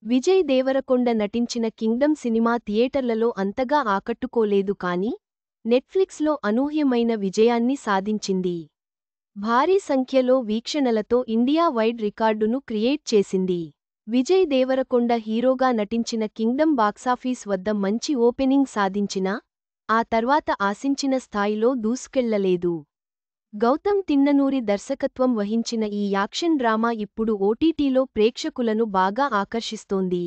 విజయ్ దేవరకొండ నటించిన Kingdom cinema థియేటర్లలో అంతగా ఆకట్టుకోలేదు కానీ నెట్ఫ్లిక్స్లో అనూహ్యమైన విజయాన్ని సాధించింది. భారీ సంఖ్యలో వీక్షణలతో ఇండియా వైడ్ రికార్డును క్రియేట్ చేసింది. విజయ్ దేవరకొండ హీరోగా నటించిన కింగ్డమ్ బాక్సాఫీస్ వద్ద మంచి ఓపెనింగ్ సాధించినా ఆ తర్వాత ఆశించిన స్థాయిలో దూసుకెళ్లలేదు. గౌతమ్ తిన్ననూరి దర్శకత్వం వహించిన ఈ యాక్షన్ డ్రామా ఇప్పుడు ఓటీటీలో ప్రేక్షకులను బాగా ఆకర్షిస్తోంది.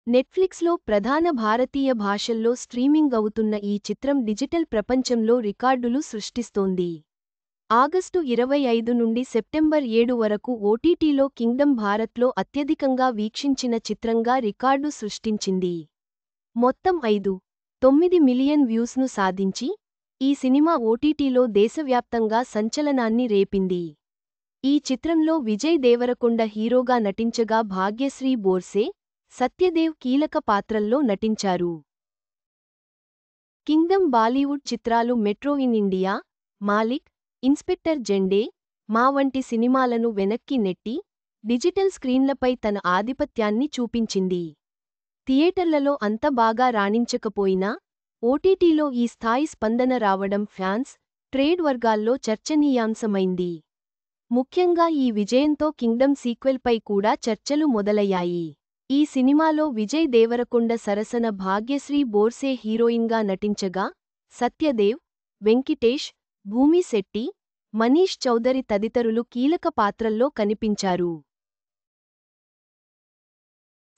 నెట్ఫ్లిక్స్లో ప్రధాన భారతీయ భాషల్లో స్ట్రీమింగ్ అవుతున్న ఈ చిత్రం డిజిటల్ ప్రపంచంలో రికార్డులు సృష్టిస్తోంది. ఆగస్టు 25 నుండి సెప్టెంబర్ 7 వరకు ఓటీటీలో కింగ్డమ్ భారత్లో అత్యధికంగా వీక్షించిన చిత్రంగా రికార్డు సృష్టించింది. మొత్తం 5.9 మిలియన్ వ్యూస్ను సాధించి ఈ సినిమా ఓటీటీలో దేశవ్యాప్తంగా సంచలనాన్ని రేపింది. ఈ చిత్రంలో విజయ్ దేవరకొండ హీరోగా నటించగా భాగ్యశ్రీ బోర్సే, సత్యదేవ్ కీలక పాత్రల్లో నటించారు. కింగ్డమ్ బాలీవుడ్ చిత్రాలు Metro in India, Maalik, Inspector Zende, మా వంటి సినిమాలను వెనక్కి నెట్టి డిజిటల్ స్క్రీన్లపై తన ఆధిపత్యాన్ని చూపించింది. థియేటర్లలో అంత బాగా రాణించకపోయినా ఓటీటీలో ఈ స్థాయి స్పందన రావడం ఫ్యాన్స్, ట్రేడ్ వర్గాల్లో చర్చనీయాంశమైంది. ముఖ్యంగా ఈ విజయంతో కింగ్డమ్ సీక్వెల్పై కూడా చర్చలు మొదలయ్యాయి. ఈ సినిమాలో విజయ్ దేవరకొండ సరసన భాగ్యశ్రీ బోర్సే హీరోయిన్గా నటించగా సత్యదేవ్, వెంకిటేష్, భూమి శెట్టి, మనీష్ చౌదరి తదితరులు కీలక పాత్రల్లో కనిపించారు.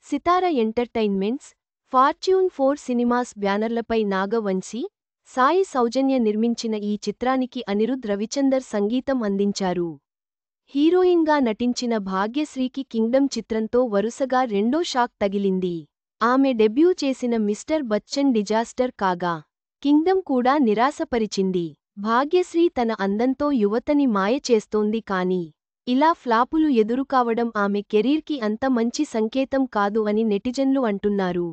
సితార ఎంటర్టైన్మెంట్స్, ఫార్చ్యూన్ 4 సినిమాస్ బ్యానర్లపై నాగవంశీ, సాయి సౌజన్య నిర్మించిన ఈ చిత్రానికి అనిరుద్ రవిచందర్ సంగీతం అందించారు. హీరోయిన్గా నటించిన భాగ్యశ్రీకి కింగ్డమ్ చిత్రంతో వరుసగా రెండో షాక్ తగిలింది. ఆమె డెబ్యూ చేసిన మిస్టర్ బచ్చన్ డిజాస్టర్ కాగా కింగ్డమ్ కూడా నిరాశపరిచింది. భాగ్యశ్రీ తన అందంతో యువతని మాయ చేస్తోంది కానీ ఇలా ఫ్లాపులు ఎదురుకావడం ఆమె కెరీర్కి అంత మంచి సంకేతం కాదు అని నెటిజన్లు అంటున్నారు.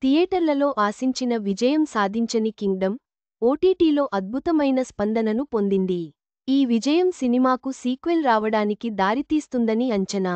థియేటర్లలో ఆశించిన విజయం సాధించని కింగ్డమ్ ఓటీటీలో అద్భుతమైన స్పందనను పొందింది. ఈ విజయం సినిమాకు సీక్వెల్ రావడానికి దారితీస్తుందని అంచనా.